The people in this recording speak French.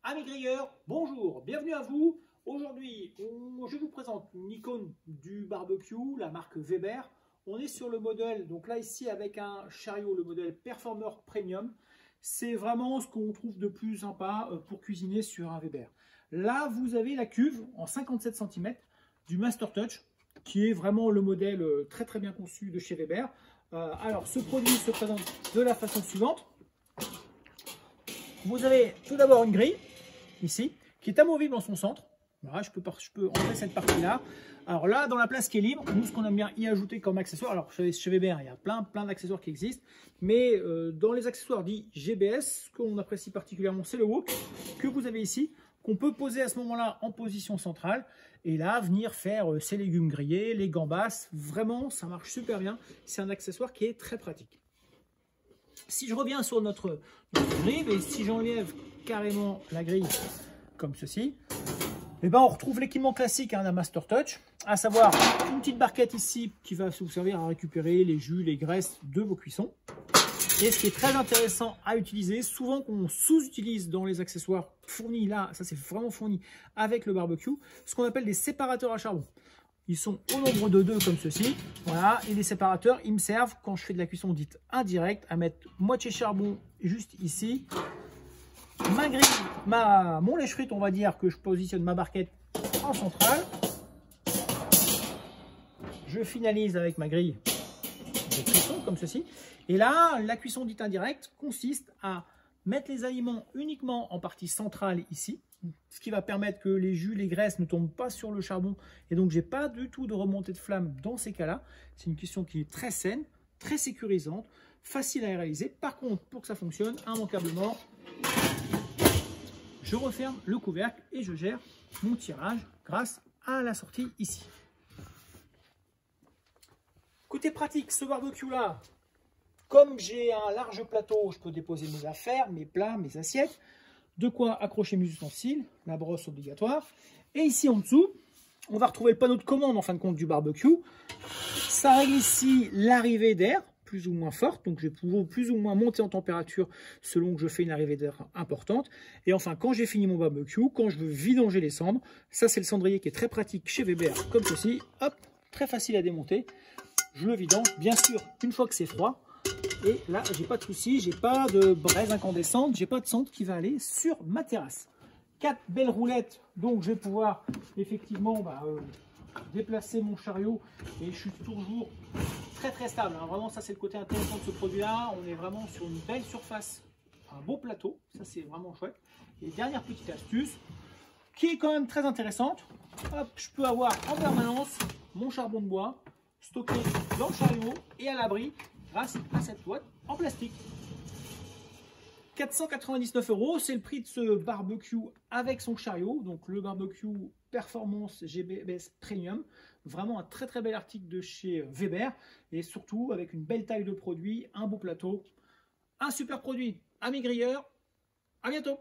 Amis grilleurs, bonjour, bienvenue à vous. Aujourd'hui, je vous présente une icône du barbecue, la marque Weber. On est sur le modèle, donc là ici avec un chariot, le modèle Performer Premium. C'est vraiment ce qu'on trouve de plus sympa pour cuisiner sur un Weber. Là, vous avez la cuve en 57 cm du Master Touch, qui est vraiment le modèle très bien conçu de chez Weber. Alors, ce produit se présente de la façon suivante. Vous avez tout d'abord une grille, ici, qui est amovible dans son centre. Voilà, je peux enlever cette partie-là. Alors là, dans la place qui est libre, nous, ce qu'on aime bien y ajouter comme accessoire, alors chez Weber, il y a plein d'accessoires qui existent, mais dans les accessoires dits GBS, ce qu'on apprécie particulièrement, c'est le wok que vous avez ici, qu'on peut poser à ce moment-là en position centrale, et là, venir faire ses légumes grillés, les gambas. Vraiment, ça marche super bien. C'est un accessoire qui est très pratique. Si je reviens sur notre grille, et si j'enlève carrément la grille comme ceci, et ben on retrouve l'équipement classique d'un Master Touch, à savoir une petite barquette ici qui va vous servir à récupérer les jus, les graisses de vos cuissons. Et ce qui est très intéressant à utiliser, souvent qu'on sous-utilise dans les accessoires fournis, là, ça c'est vraiment fourni avec le barbecue, ce qu'on appelle des séparateurs à charbon. Ils sont au nombre de 2 comme ceci. Voilà. Et les séparateurs, ils me servent quand je fais de la cuisson dite indirecte à mettre moitié charbon juste ici. Ma grille, mon lèche-frite, on va dire que je positionne ma barquette en centrale. Je finalise avec ma grille de cuisson comme ceci. Et là, la cuisson dite indirecte consiste à mettre les aliments uniquement en partie centrale ici, ce qui va permettre que les jus, les graisses ne tombent pas sur le charbon, et donc j'ai pas du tout de remontée de flamme dans ces cas-là. C'est une cuisson qui est très saine, très sécurisante, facile à réaliser. Par contre, pour que ça fonctionne, immanquablement, je referme le couvercle et je gère mon tirage grâce à la sortie ici. Côté pratique, ce barbecue-là, comme j'ai un large plateau, je peux déposer mes affaires, mes plats, mes assiettes, de quoi accrocher mes ustensiles, la brosse obligatoire. Et ici en dessous, on va retrouver le panneau de commande en fin de compte du barbecue. Ça règle ici l'arrivée d'air, plus ou moins forte, donc je vais pouvoir plus ou moins monter en température selon que je fais une arrivée d'air importante. Et enfin, quand j'ai fini mon barbecue, quand je veux vidanger les cendres, ça c'est le cendrier qui est très pratique chez Weber, comme ceci, hop, très facile à démonter. Je le vidange, bien sûr, une fois que c'est froid. Et là, j'ai pas de souci, j'ai pas de braise incandescente, j'ai pas de cendre qui va aller sur ma terrasse. 4 belles roulettes, donc je vais pouvoir effectivement déplacer mon chariot et je suis toujours très stable. Hein. Vraiment, ça c'est le côté intéressant de ce produit-là. On est vraiment sur une belle surface, un beau plateau, ça c'est vraiment chouette. Et dernière petite astuce qui est quand même très intéressante. Hop, je peux avoir en permanence mon charbon de bois stocké dans le chariot et à l'abri grâce à cette boîte en plastique. 499 €, c'est le prix de ce barbecue avec son chariot, donc le barbecue Performance GBS Premium. Vraiment un très bel article de chez Weber et surtout avec une belle taille de produit, un beau plateau, un super produit. Amis grilleurs, à bientôt.